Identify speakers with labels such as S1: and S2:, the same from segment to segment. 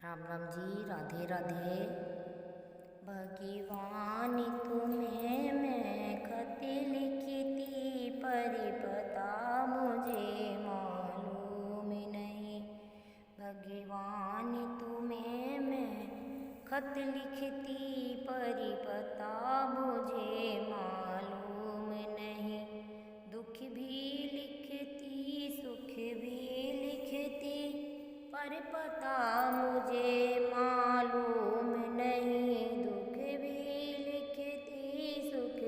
S1: राम राम जी, राधे राधे। भगवान तुम्हें मैं खत लिखती, पर पता मुझे मालूम नहीं। भगवान तुम्हें मैं खत लिखती, पर पता मुझे मालूम नहीं। दुख भी लिखती, सुख भी लिखती, पर पता मुझे मालूम नहीं। दुख भी लिखती, सुख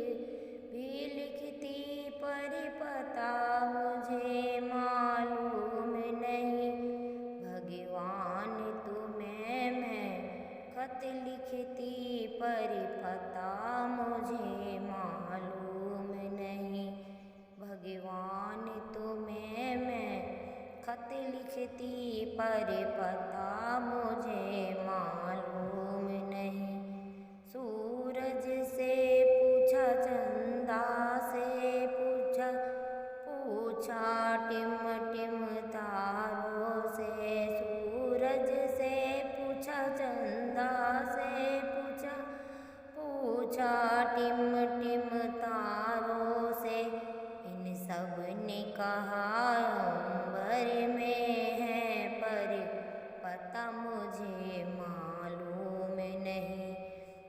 S1: भी लिखती, पर पता मुझे मालूम नहीं। भगवान तुम्हें मैं खत लिखती, पर पता मुझे मालूम नहीं। भगवान तुम्हें मैं खत लिखती, पर पता मुझे मालूम नहीं। सूरज से पूछा, चंदा से पूछा, पूछा टिम टिम तारों से। सूरज से पूछा, चंदा से पूछा, पूछा टिम टिम तारों से। इन सब ने कहा अंबर में है, पर पता मुझे मालूम नहीं।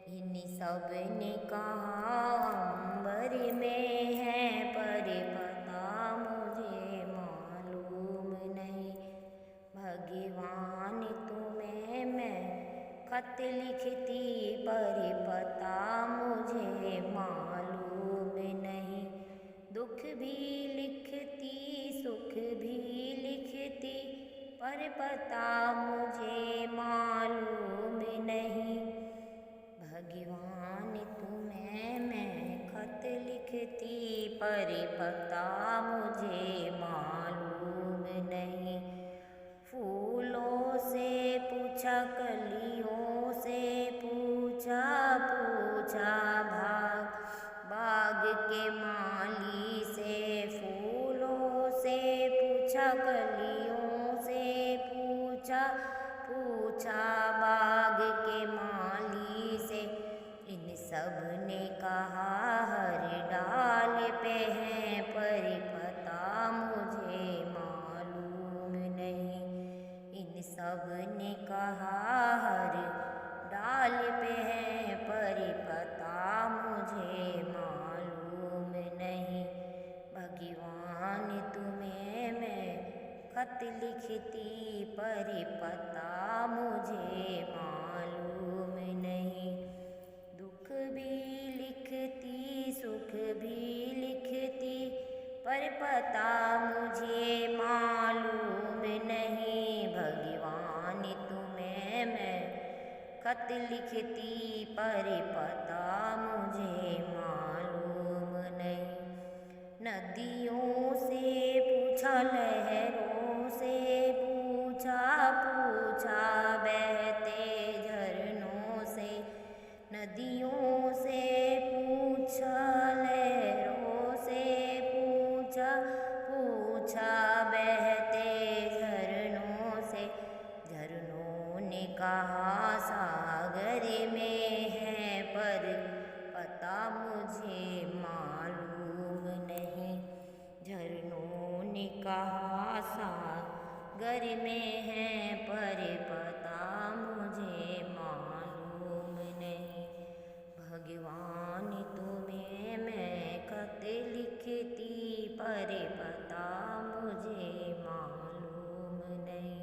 S1: इन सब ने कहा अंबर में है, पर पता मुझे मालूम नहीं। भगवान तुम्हें मैं खत लिखती, पर पता मुझे मालूम नहीं। दुख भी लिखती, सुख भी लिखती, पर पता मुझे मालूम नहीं। भगवान तुम्हें मैं खत लिखती, पर पता मुझे मालूम नहीं। फूलों से पूछा, कलियों से पूछा, पूछा बाग के माली से। फूलों से पूछा, कलियों से पूछा, पूछा बाग के माली से। इन सब ने कहा हर डाल पे हैं, पर पता मुझे मालूम नहीं। इन सब ने कहा हर डाल पे हैं, पर पता मुझे मालूम नहीं। भगवान तुम्हें मैं खत लिखती, पर पता मुझे मालूम नहीं। दुख भी लिखती, सुख भी लिखती, पर पता मुझे मालूम नहीं। भगवान तुम्हें मैं खत लिखती, पर पता मुझे मालूम नहीं। नदियों से पूछा, लहरों से पूछा, पूछा बहते झरनों से। नदियों से पूछा, लहरों से पूछा, पूछा बहते झरनों से। झरनों ने कहा सागर में है, पर पता मुझे मालूम नहीं। झरनों ने कहा सागर में है, पर पता मुझे मालूम नहीं। भगवान तुम्हें मैं खत लिखती, पर पता मुझे मालूम नहीं।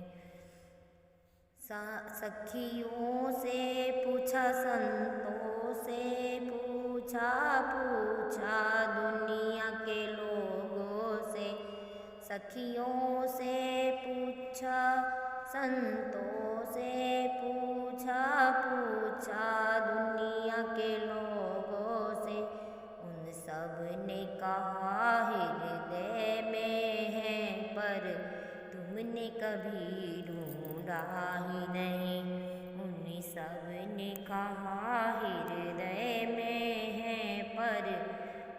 S1: सखियों से पूछा, संतों से पूछा, पूछा दुनिया के लोगों से। सखियों से पूछा, संतों से पूछा, पूछा दुनिया के लोगों से। उन सब ने कहा हृदय में है, पर तुमने कभी ढूंढा ही नहीं। उन सब ने कहा हृदय में है, पर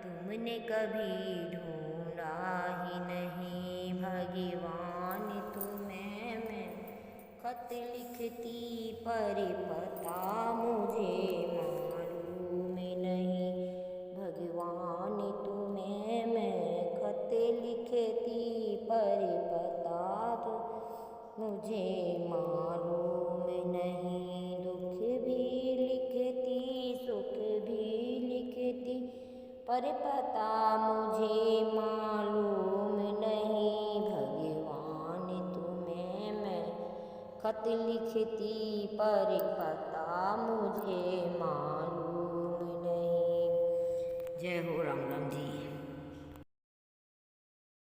S1: तुमने कभी ढूंढा ही नहीं। भगवान तुम्हें मैं खत खत लिखती पर पता मुझे मालूम नहीं। भगवान तुम्हें मैं खत लिखती पर पता तो मुझे मालूम नहीं। दुख भी लिखती सुख भी लिखती पर पता मुझे मालूम नहीं। भगवान तुम्हें मैं खत लिखती पर पता मुझे मालूम नहीं। जय हो राम राम जी।